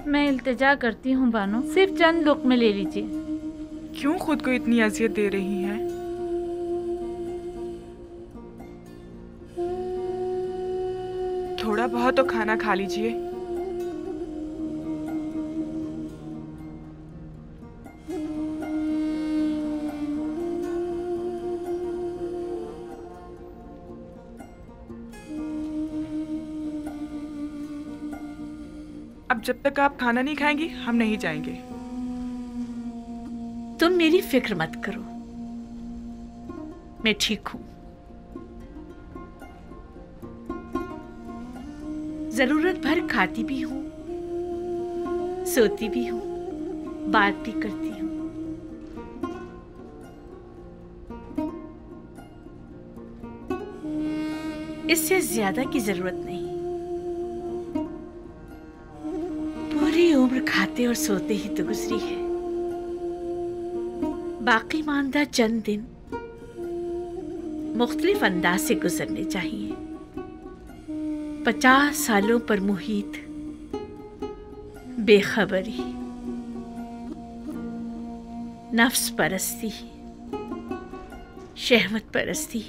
मैं इल्तिजा करती हूँ बानो, सिर्फ चंद लुक़्मे ले लीजिए। क्यों खुद को इतनी अजियत दे रही हैं? थोड़ा बहुत तो खाना खा लीजिए। अब जब तक आप खाना नहीं खाएंगी हम नहीं जाएंगे। तुम मेरी फिक्र मत करो, मैं ठीक हूं। जरूरत भर खाती भी हूं, सोती भी हूं, बात भी करती हूं। इससे ज्यादा की जरूरत नहीं। पूरी उम्र खाते और सोते ही तो गुजरी है। बाकी मानदा चंद दिन मुख्तलिफ अंदाज से गुजरने चाहिए। 50 सालों पर मुहित बेखबरी, नफ्स परस्ती, शहवत परस्ती,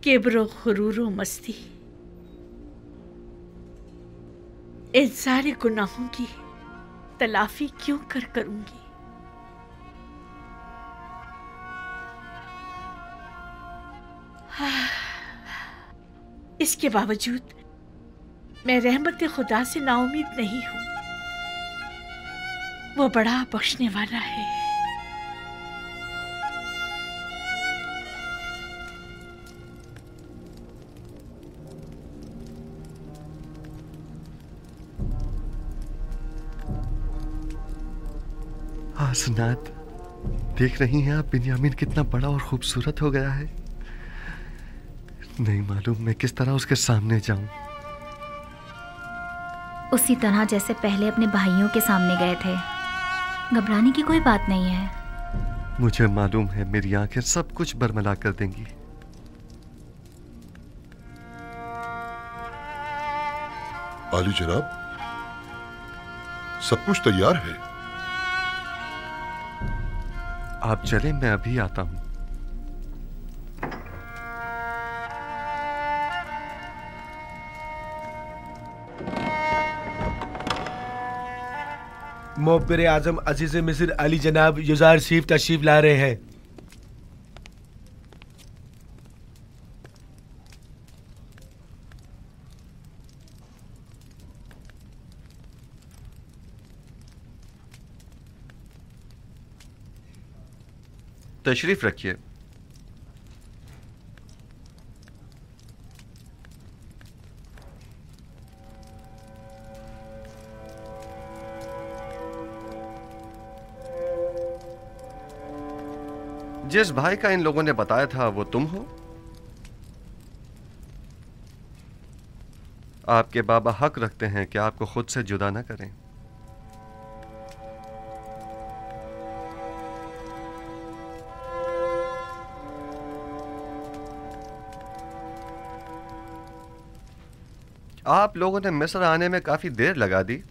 किब्र खुरूर मस्ती, इन सारे गुनाहों की तलाफी क्यों करूंगी? इसके बावजूद मैं रहमत खुदा से नाउमीद नहीं हूं। वो बड़ा बख्शने वाला है। हसनात, देख रही हैं आप बिन्यामीन कितना बड़ा और खूबसूरत हो गया है। नहीं मालूम मैं किस तरह उसके सामने जाऊं। उसी तरह जैसे पहले अपने भाइयों के सामने गए थे। घबराने की कोई बात नहीं है। मुझे मालूम है मेरी आंखें सब कुछ बरमला कर देंगी। आली जनाब, सब कुछ तैयार है। आप चलें, मैं अभी आता हूं। मोहब्बर आजम अजीज मिस्र अली जनाब युजार शरीफ तशरीफ ला रहे हैं। तशरीफ रखिए। जिस भाई का इन लोगों ने बताया था वो तुम हो? आपके बाबा हक रखते हैं कि आपको खुद से जुदा ना करें। आप लोगों ने मिस्र आने में काफी देर लगा दी।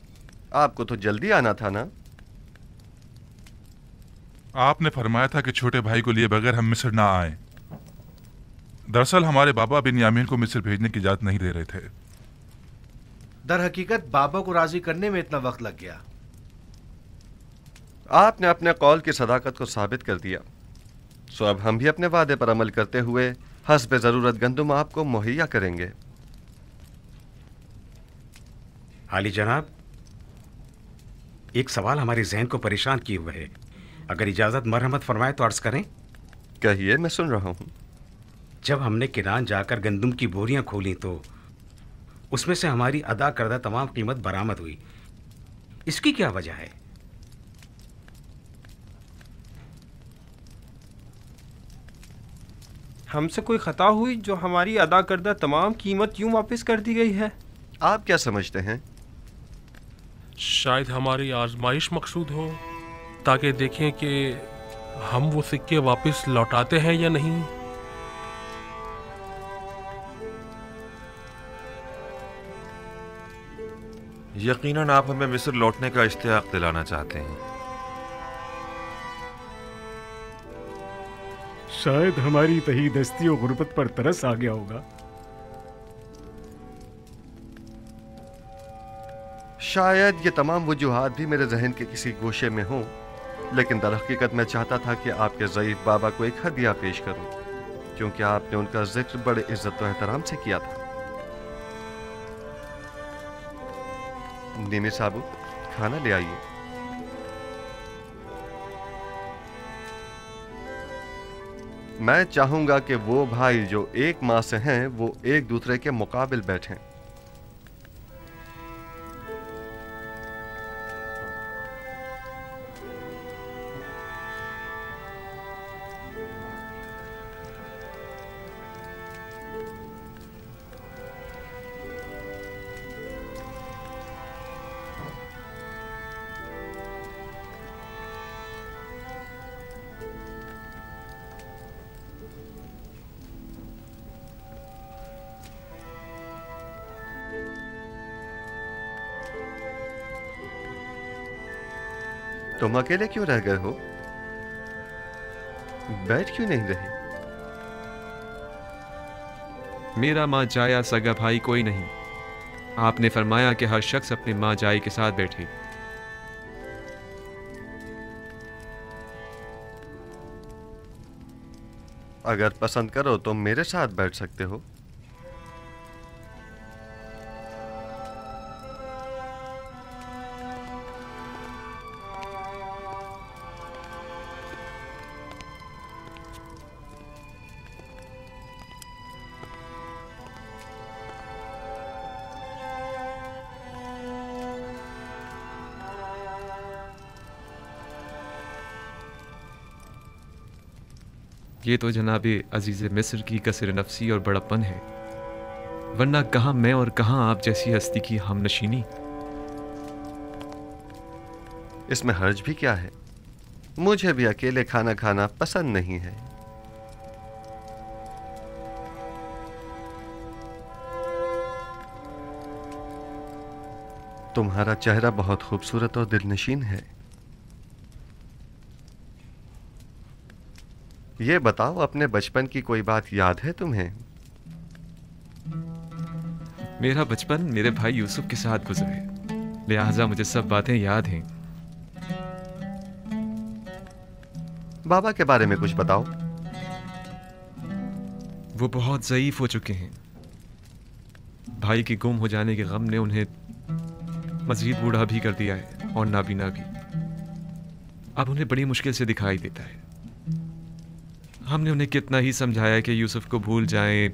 आपको तो जल्दी आना था ना? आपने फरमाया था कि छोटे भाई को लिए बगैर हम मिस्र ना आए। दरअसल हमारे बाबा बिन्यामीन को मिस्र भेजने की इजाजत नहीं दे रहे थे। दर हकीकत बाबा को राजी करने में इतना वक्त लग गया। आपने अपने कौल की सदाकत को साबित कर दिया, सो अब हम भी अपने वादे पर अमल करते हुए हस्ब जरूरत गंदुम आपको मुहैया करेंगे। आली जनाब, एक सवाल हमारे जहन को परेशान किए हुए है। अगर इजाजत मरहमत फरमाए तो अर्ज करें। कहिए, मैं सुन रहा हूं। जब हमने किरान जाकर गंदुम की बोरियां खोली तो उसमें से हमारी अदा करदा तमाम कीमत बरामद हुई। इसकी क्या वजह है? हमसे कोई खता हुई जो हमारी अदा करदा तमाम कीमत यूं वापस कर दी गई है? आप क्या समझते हैं? शायद हमारी आजमाइश मकसूद हो, ताकि देखें कि हम वो सिक्के वापस लौटाते हैं या नहीं। यकीनन आप हमें मिस्र लौटने का इश्तियाक दिलाना चाहते हैं। शायद हमारी तहीदस्ती और गुर्बत पर तरस आ गया होगा। शायद ये तमाम वजूहात भी मेरे जहन के किसी गोशे में हों, लेकिन दरहकीकत मैं चाहता था कि आपके ज़ईफ बाबा को एक हदिया पेश करूं, क्योंकि आपने उनका जिक्र बड़े इज्जत और एहतराम से किया था। निमी साबू, खाना ले आइए। मैं चाहूंगा कि वो भाई जो एक माँ से हैं वो एक दूसरे के मुकाबिल बैठें। तुम अकेले क्यों रह गए हो? बैठ क्यों नहीं रही? मेरा माँ जाया सगा भाई कोई नहीं। आपने फरमाया कि हर शख्स अपने माँ जाई के साथ बैठे। अगर पसंद करो तो मेरे साथ बैठ सकते हो। ये तो जनाबे अजीज़ मिस्र की कसर नफसी और बड़प्पन है, वरना कहाँ मैं और कहाँ आप जैसी हस्ती की हमनशीनी। इसमें हर्ज भी क्या है? मुझे भी अकेले खाना खाना पसंद नहीं है। तुम्हारा चेहरा बहुत खूबसूरत और दिलनशीन है। ये बताओ, अपने बचपन की कोई बात याद है तुम्हें? मेरा बचपन मेरे भाई यूसुफ के साथ गुजरा है, लिहाजा मुझे सब बातें याद हैं। बाबा के बारे में कुछ बताओ। वो बहुत ज़ईफ हो चुके हैं। भाई के गुम हो जाने के गम ने उन्हें मजीद बूढ़ा भी कर दिया है और नाबीना भी। अब उन्हें बड़ी मुश्किल से दिखाई देता है। हमने उन्हें कितना ही समझाया कि यूसुफ को भूल जाएं,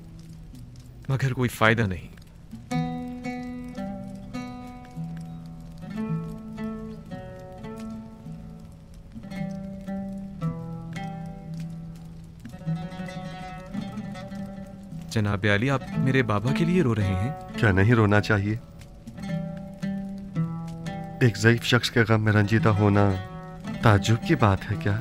मगर कोई फायदा नहीं। जनाब अली, आप मेरे बाबा के लिए रो रहे हैं? क्या नहीं रोना चाहिए? एक ज़ईफ शख्स के गम में रंजीदा होना ताज्जुब की बात है क्या?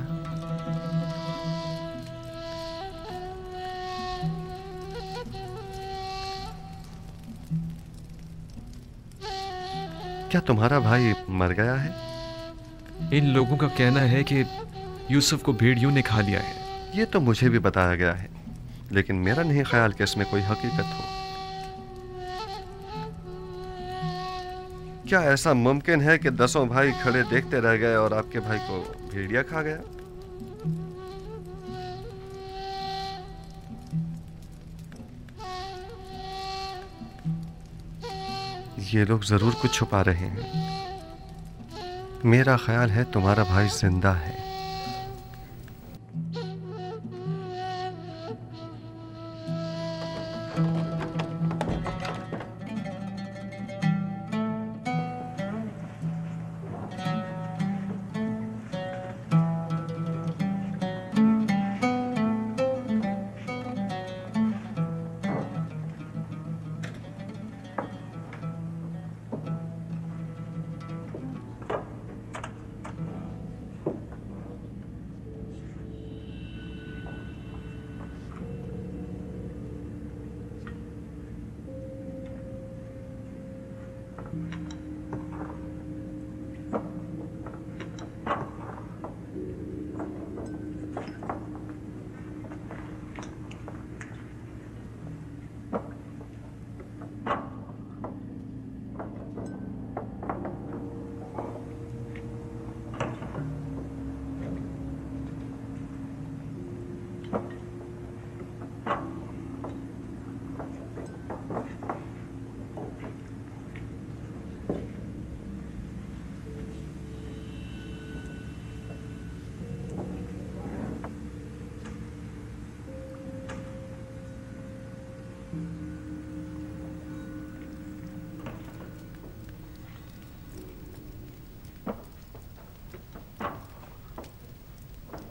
क्या तुम्हारा भाई मर गया है? इन लोगों का कहना है कि यूसुफ को भेड़ियों ने खा लिया है। ये तो मुझे भी बताया गया है, लेकिन मेरा नहीं ख्याल कि इसमें कोई हकीकत हो। क्या ऐसा मुमकिन है कि 10 भाई खड़े देखते रह गए और आपके भाई को भेड़िया खा गया? ये लोग जरूर कुछ छुपा रहे हैं। मेरा ख्याल है तुम्हारा भाई जिंदा है।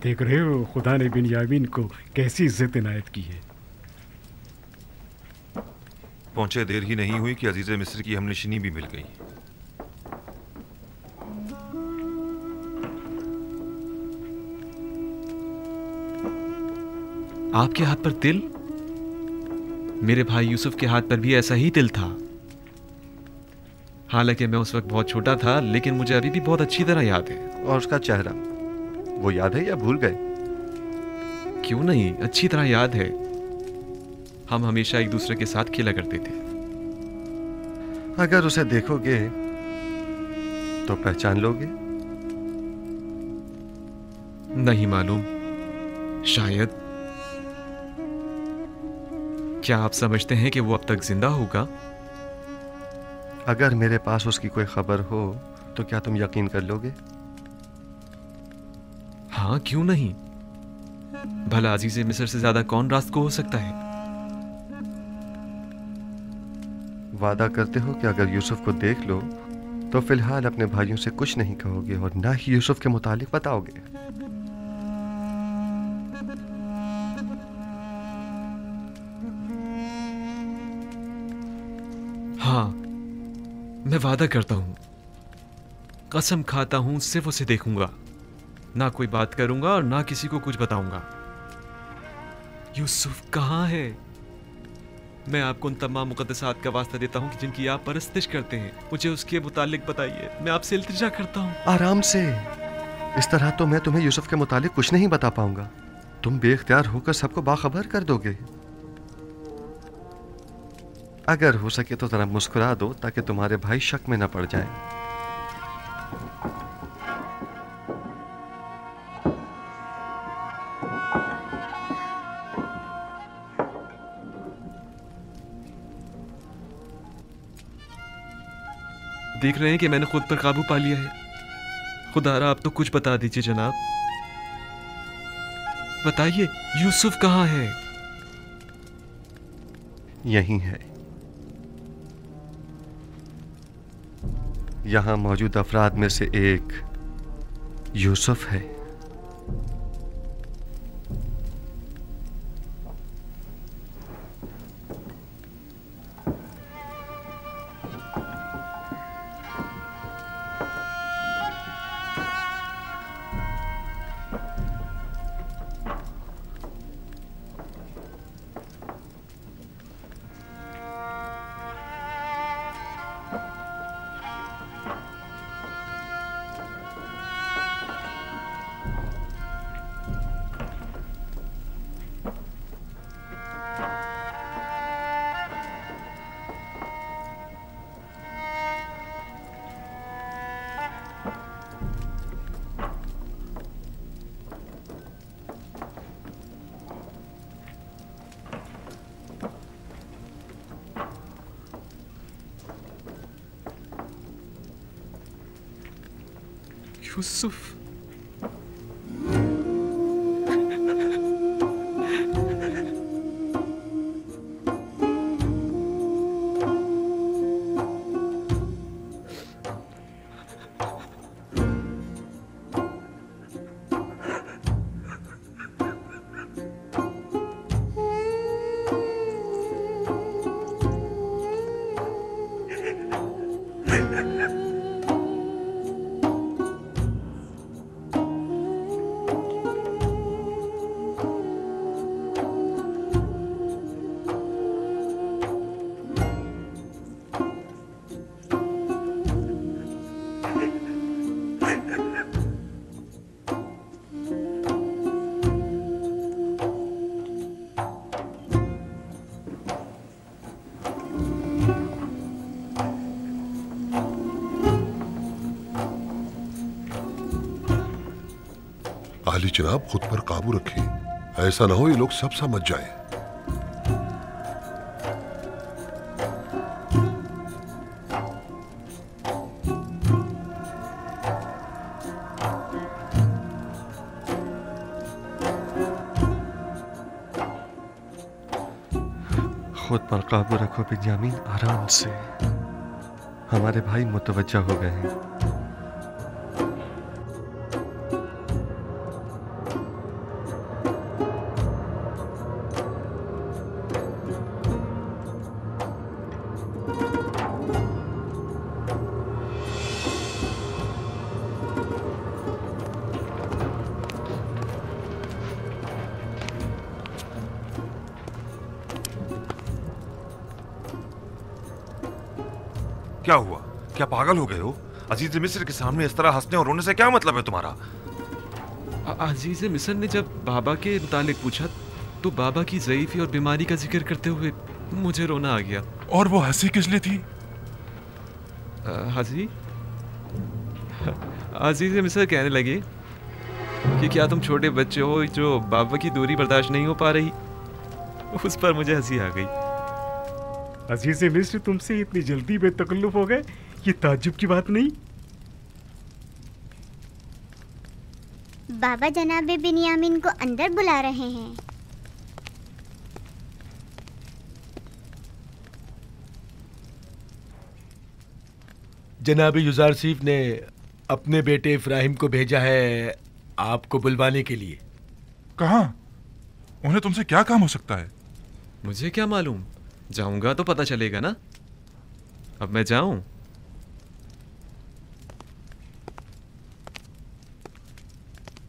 देख रहे हो खुदा ने बिन्यामीन को कैसी इज्जत इनायत की है। पहुंचे देर ही नहीं हुई कि अजीज मिस्र की हमनशिनी भी मिल गई। आपके हाथ पर तिल? मेरे भाई यूसुफ के हाथ पर भी ऐसा ही तिल था। हालांकि मैं उस वक्त बहुत छोटा था, लेकिन मुझे अभी भी बहुत अच्छी तरह याद है। और उसका चेहरा, वो याद है या भूल गए? क्यों नहीं, अच्छी तरह याद है। हम हमेशा एक दूसरे के साथ खेला करते थे। अगर उसे देखोगे तो पहचान लोगे? नहीं मालूम, शायद। क्या आप समझते हैं कि वो अब तक जिंदा होगा? अगर मेरे पास उसकी कोई खबर हो तो क्या तुम यकीन कर लोगे? हाँ, क्यों नहीं। भला अजीज मिस्र से ज्यादा कौन रास्त को हो सकता है? वादा करते हो कि अगर यूसुफ को देख लो तो फिलहाल अपने भाइयों से कुछ नहीं कहोगे और ना ही यूसुफ के मुतालिक बताओगे? हाँ, मैं वादा करता हूं, कसम खाता हूं, सिर्फ उसे देखूंगा, ना कोई बात करूंगा और ना किसी को कुछ बताऊंगा। यूसुफ कहाँ है? मैं आपको उन तमाम मुकद्दसात का वास्ता देता हूं कि जिनकी आप परस्तिश करते हैं, मुझे उसके मुतालिक बताइए। मैं आपसे इल्तिजा करता हूं। आराम से। इस तरह तो मैं तुम्हें यूसुफ के मुतालिक कुछ नहीं बता पाऊंगा। तुम बेख्तियार होकर सबको बाखबर कर दोगे। अगर हो सके तो जरा मुस्कुरा दो ताकि तुम्हारे भाई शक में न पड़ जाएं। देख रहे हैं कि मैंने खुद पर काबू पा लिया है। खुदारा आप तो कुछ बता दीजिए जनाब। बताइए, यूसुफ कहाँ है? यहीं है। यहां मौजूद अफराद में से एक यूसुफ है। यूसुफ, आली जनाब, खुद पर काबू रखें। ऐसा ना हो ये लोग सब समझ जाएं। खुद पर काबू रखो बिन्यामीन, आराम से। हमारे भाई मुतवज्जा हो गए हैं। क्या हुआ? क्या पागल हो गए हो? अजीज मिस्र के सामने इस तरह हंसने और रोने से क्या मतलब है तुम्हारा? अजीज मिस्र ने जब बाबा के मुतालिक पूछा तो बाबा की ज़ईफ़ी और बीमारी का जिक्र करते हुए मुझे रोना आ गया। और वो हंसी किस लिए थी? हंसी? अजीज मिस्र कहने लगे कि क्या तुम छोटे बच्चे हो जो बाबा की दूरी बर्दाश्त नहीं हो पा रही। उस पर मुझे हंसी आ गई। अजीज मिस्र तुमसे इतनी जल्दी बेतकल्लुफ हो गए, ये ताज्जुब की बात नहीं। बाबा जनाब बिन्यामिन को अंदर बुला रहे हैं। जनाब युजारसीफ ने अपने बेटे इब्राहिम को भेजा है आपको बुलवाने के लिए। कहाँ? उन्हें तुमसे क्या काम हो सकता है? मुझे क्या मालूम, जाऊंगा तो पता चलेगा ना। अब मैं जाऊं?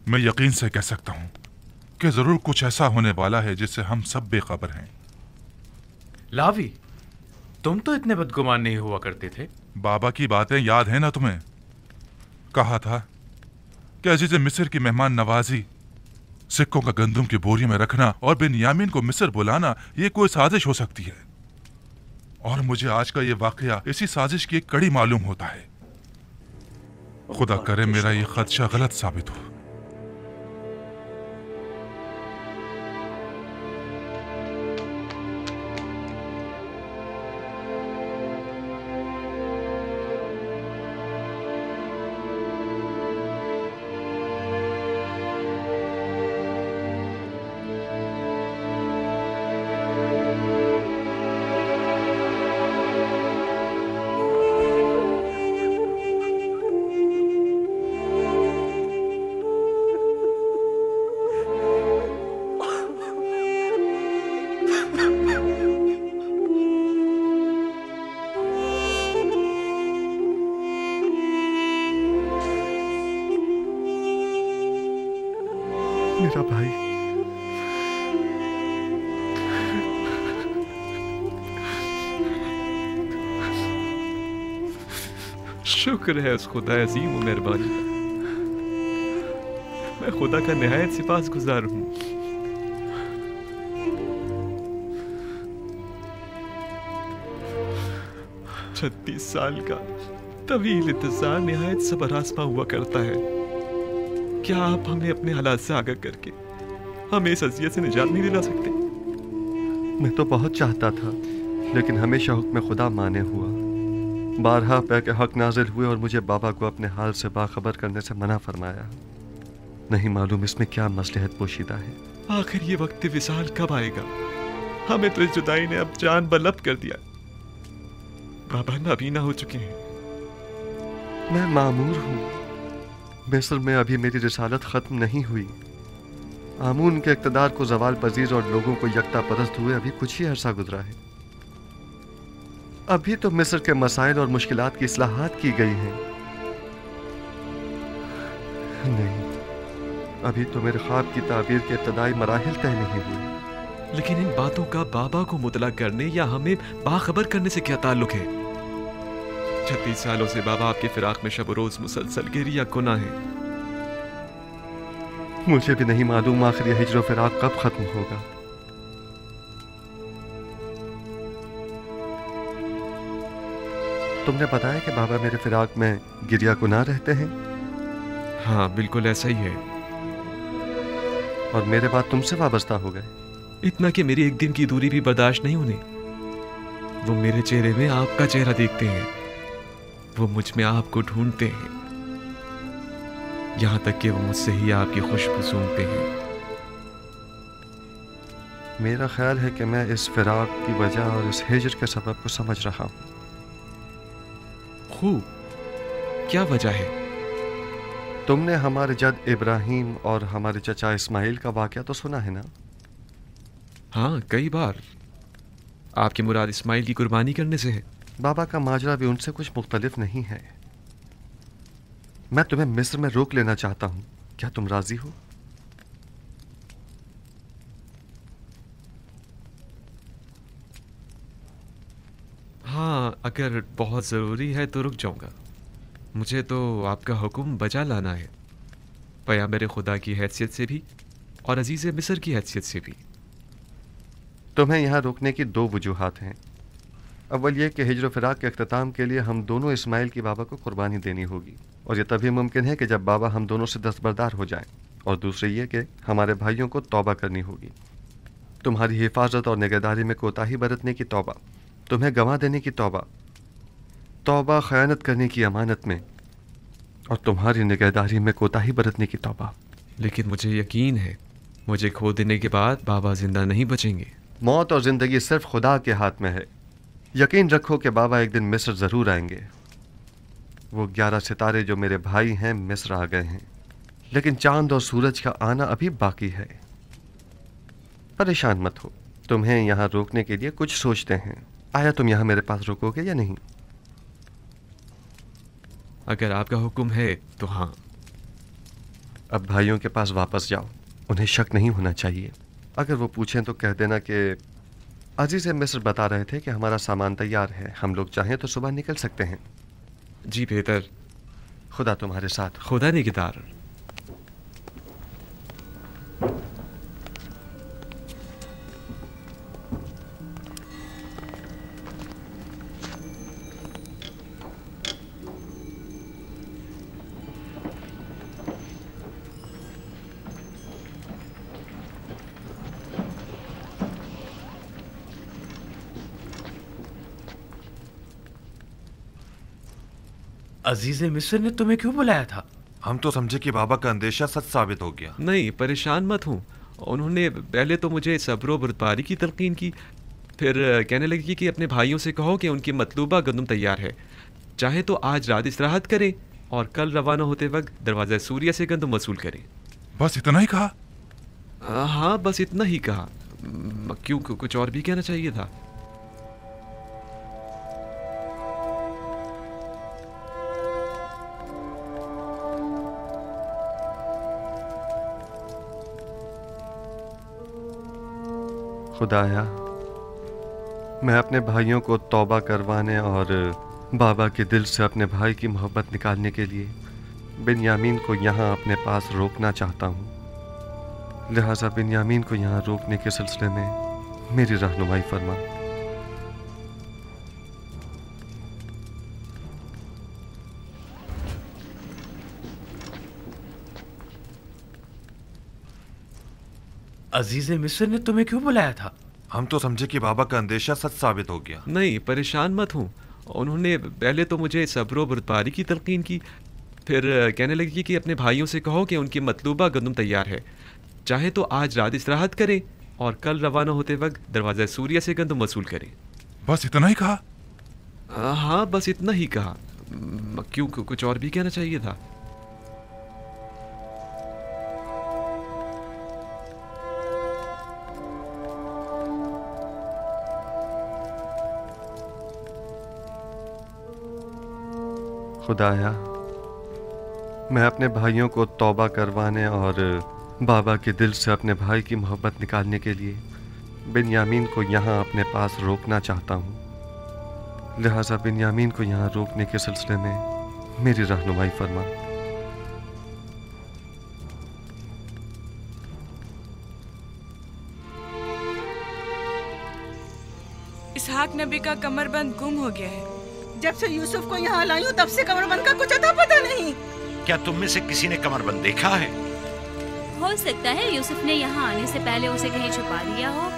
मैं यकीन से कह सकता हूं कि जरूर कुछ ऐसा होने वाला है जिससे हम सब बेखबर हैं। लावी, तुम तो इतने बदगुमान नहीं हुआ करते थे। बाबा की बातें याद है ना तुम्हें? कहा था कि अजीज मिस्र की मेहमान नवाजी, सिक्कों का गंदुम की बोरी में रखना और बिन्यामीन को मिस्र बुलाना ये कोई साजिश हो सकती है। और मुझे आज का ये वाकया इसी साजिश की एक कड़ी मालूम होता है। खुदा करे मेरा ये खदशा गलत साबित हो। मेरा भाई, शुक्र है उस खुदा अजीम और मेहरबानी का। मैं खुदा का निहायत सिपासगुजार हूँ। छत्तीस साल का तवील इंतजार निहायत सबर आज़मा हुआ करता है। क्या आप हमें अपने हालात से आगाह करके हमें इस अज़ियत से निजात नहीं दिला सकते? मैं तो बहुत चाहता था, लेकिन हमेशा हुक्म खुदा माने हुआ। बारहा पे के हक नाजिल हुए और मुझे बाबा को अपने हाल से बाखबर करने से मना फरमाया। नहीं मालूम इसमें क्या मसलहत पोशीदा है। आखिर ये वक्त विसाल कब आएगा? हमें तो इस जुदाई ने अब जान बलब कर दिया। बाबा नाबीना हो चुके हैं। मैं मामूर हूँ। मिस्र में अभी मेरी रिसालत खत्म नहीं हुई। आमून के इक़्तिदार को ज़वाल पजीर और लोगों को यकता परस्त हुए अभी कुछ ही अरसा गुजरा है। अभी तो मिस्र के मसाइल और मुश्किलात की इस्लाहात की गई हैं। नहीं, अभी तो मेरे ख्वाब की ताबीर के इब्तदाई मराहिल तय नहीं हुए। लेकिन इन बातों का बाबा को मुतला करने या हमें बाखबर करने से क्या ताल्लुक है? 36 सालों से बाबा आपके फिराक में शब रोज मुसलसल गिरी या गुनाह है। मुझे भी नहीं मालूम आखिर यह हिज्र फिराक कब खत्म होगा। तुमने बताया कि बाबा मेरे फिराक में गिरिया गुनाह रहते हैं? हाँ, बिल्कुल ऐसा ही है। और मेरे बाद तुमसे वाबस्ता हो गए। इतना कि मेरी एक दिन की दूरी भी बर्दाश्त नहीं उन्हें। वो मेरे चेहरे में आपका चेहरा देखते हैं, वो मुझ में आपको ढूंढते हैं, यहां तक कि वो मुझसे ही आपकी खुशबू सूंघते हैं। मेरा ख्याल है कि मैं इस फिराक की वजह और इस हिज्र के सबब को समझ रहा हूं। खूब, क्या वजह है? तुमने हमारे जद इब्राहिम और हमारे चचा इस्माइल का वाकया तो सुना है ना? हाँ, कई बार। आपकी मुराद इस्माइल की कुर्बानी करने से है। बाबा का माजरा भी उनसे कुछ मुख्तलिफ नहीं है। मैं तुम्हें मिस्र में रोक लेना चाहता हूं, क्या तुम राजी हो? हाँ, अगर बहुत ज़रूरी है तो रुक जाऊंगा। मुझे तो आपका हुक्म बजा लाना है, पैगंबर खुदा की हैसियत से भी और अजीज़ मिस्र की हैसियत से भी। तुम्हें यहाँ रोकने की दो वजूहात हैं। अव्वल ये कि हिज्र फिराक के अख्ताम के लिए हम दोनों इस्माइल की बाबा को कुर्बानी देनी होगी, और ये तभी मुमकिन है कि जब बाबा हम दोनों से दस्तबरदार हो जाएं। और दूसरी ये कि हमारे भाइयों को तौबा करनी होगी। तुम्हारी हिफाजत और निगहदारी में कोताही बरतने की तौबा, तुम्हें गंवा देने की तौबा, तौबा खयानत करने की अमानत में, और तुम्हारी निगहदारी में कोताही बरतने की तौबा। लेकिन मुझे यकीन है मुझे खो देने के बाद बाबा जिंदा नहीं बचेंगे। मौत और ज़िंदगी सिर्फ खुदा के हाथ में है। यकीन रखो कि बाबा एक दिन मिस्र ज़रूर आएंगे। वो 11 सितारे जो मेरे भाई हैं मिस्र आ गए हैं, लेकिन चांद और सूरज का आना अभी बाकी है। परेशान मत हो, तुम्हें यहाँ रोकने के लिए कुछ सोचते हैं। आया तुम यहाँ मेरे पास रुकोगे या नहीं? अगर आपका हुक्म है तो हाँ। अब भाइयों के पास वापस जाओ, उन्हें शक नहीं होना चाहिए। अगर वो पूछें तो कह देना कि अजीज़ मिस्र बता रहे थे कि हमारा सामान तैयार है, हम लोग चाहें तो सुबह निकल सकते हैं। जी बेहतर। खुदा तुम्हारे साथ। खुदा निगहदार। अजीज मिस्र ने तुम्हें क्यों बुलाया था? हम तो समझे कि बाबा का अंदेशा सच साबित हो गया। नहीं, परेशान मत हूँ। उन्होंने पहले तो मुझे सब्र बर्दारी की तलकीन की, फिर कहने लगी कि अपने भाइयों से कहो कि उनकी मतलूबा गंदम तैयार है, चाहे तो आज रात इस्तिराहत करें और कल रवाना होते वक्त दरवाज़ा सूर्य से गंदम वसूल करें। बस इतना ही कहा? हाँ, बस इतना ही कहा। क्यों, कुछ और भी कहना चाहिए था? खुदाया, मैं अपने भाइयों को तौबा करवाने और बाबा के दिल से अपने भाई की मोहब्बत निकालने के लिए बिन्यामीन को यहाँ अपने पास रोकना चाहता हूँ। लिहाजा बिन्यामीन को यहाँ रोकने के सिलसिले में मेरी रहनुमाई फरमा। अजीज मिस्र ने तुम्हें क्यों बुलाया था? हम तो समझे कि बाबा का अंदेशा सच साबित हो गया। नहीं, परेशान मत हूँ। उन्होंने पहले तो मुझे सब्र बर्दारी की तलकीन की, फिर कहने लगी कि अपने भाइयों से कहो कि उनकी मतलूबा गंदम तैयार है, चाहे तो आज रात इस्तिराहत करें और कल रवाना होते वक्त दरवाज़ा सूर्य से गंदम वसूल करें। बस इतना ही कहा? हाँ, बस इतना ही कहा। क्यों, कुछ और भी कहना चाहिए था? खुदाया, मैं अपने भाइयों को तौबा करवाने और बाबा के दिल से अपने भाई की मोहब्बत निकालने के लिए बिन्यामीन को यहाँ अपने पास रोकना चाहता हूँ। लिहाजा बिन्यामीन को यहाँ रोकने के सिलसिले में मेरी रहनुमाई फरमा। इसहाक नबी का कमरबंद गुम हो गया है। जब से यूसुफ को यहाँ लाई हूँ तब से कमरबंद का कुछ अता पता नहीं। क्या तुम में से किसी ने कमरबंद देखा है? हो सकता है यूसुफ ने यहाँ आने से पहले उसे कहीं छुपा दिया हो।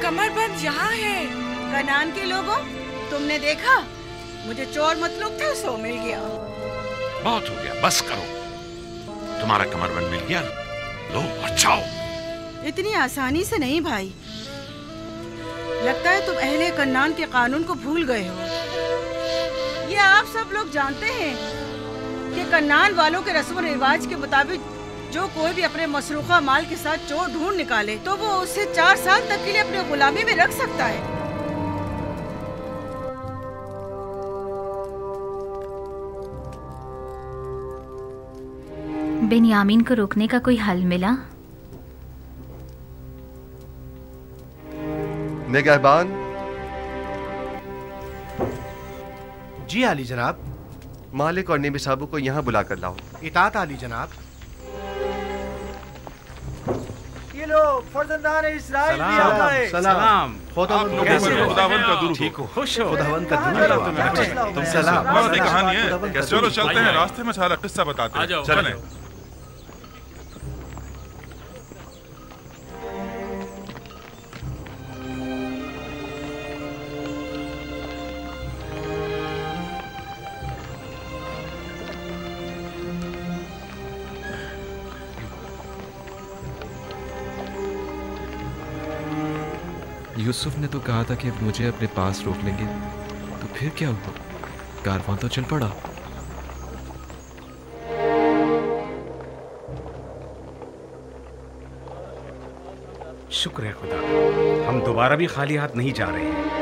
कमरबंद यहाँ है। कनान के लोगों, तुमने देखा? मुझे चोर मतलूब था, सो मिल गया। बहुत हो गया, बस करो। तुम्हारा कमरबंद मिल गया, लो अच्छा। इतनी आसानी से नहीं भाई। लगता है तुम अहले कन्नान के कानून को भूल गए हो। ये आप सब लोग जानते हैं कि कन्नान वालों के रस्म रिवाज के मुताबिक जो कोई भी अपने मसरूखा माल के साथ चोर ढूंढ निकाले तो वो उसे 4 साल तक के लिए अपने गुलामी में रख सकता है। बेनियामीन को रोकने का कोई हल मिला? निगहबान। जी आली जनाब। मालिक और नेमी साहब को यहाँ बुला कर लाओ। इताअत आली जनाब। ये लो फर्जंदान इस्राइल भी सलाम, आता है। सलाम। खुदावन का दुरूद हो। ठीक हो, खुश हो। खुदावन का दुरूद हो। तुम सलाम। बहुत ही कहानी है। चलो चलते हैं, रास्ते में सारा किस्सा बताते हैं। चलें। यूसुफ ने तो कहा था कि अब मुझे अपने पास रोक लेंगे, तो फिर क्या हुआ? कारवां तो चल पड़ा। शुक्र है खुदा, हम दोबारा भी खाली हाथ नहीं जा रहे हैं।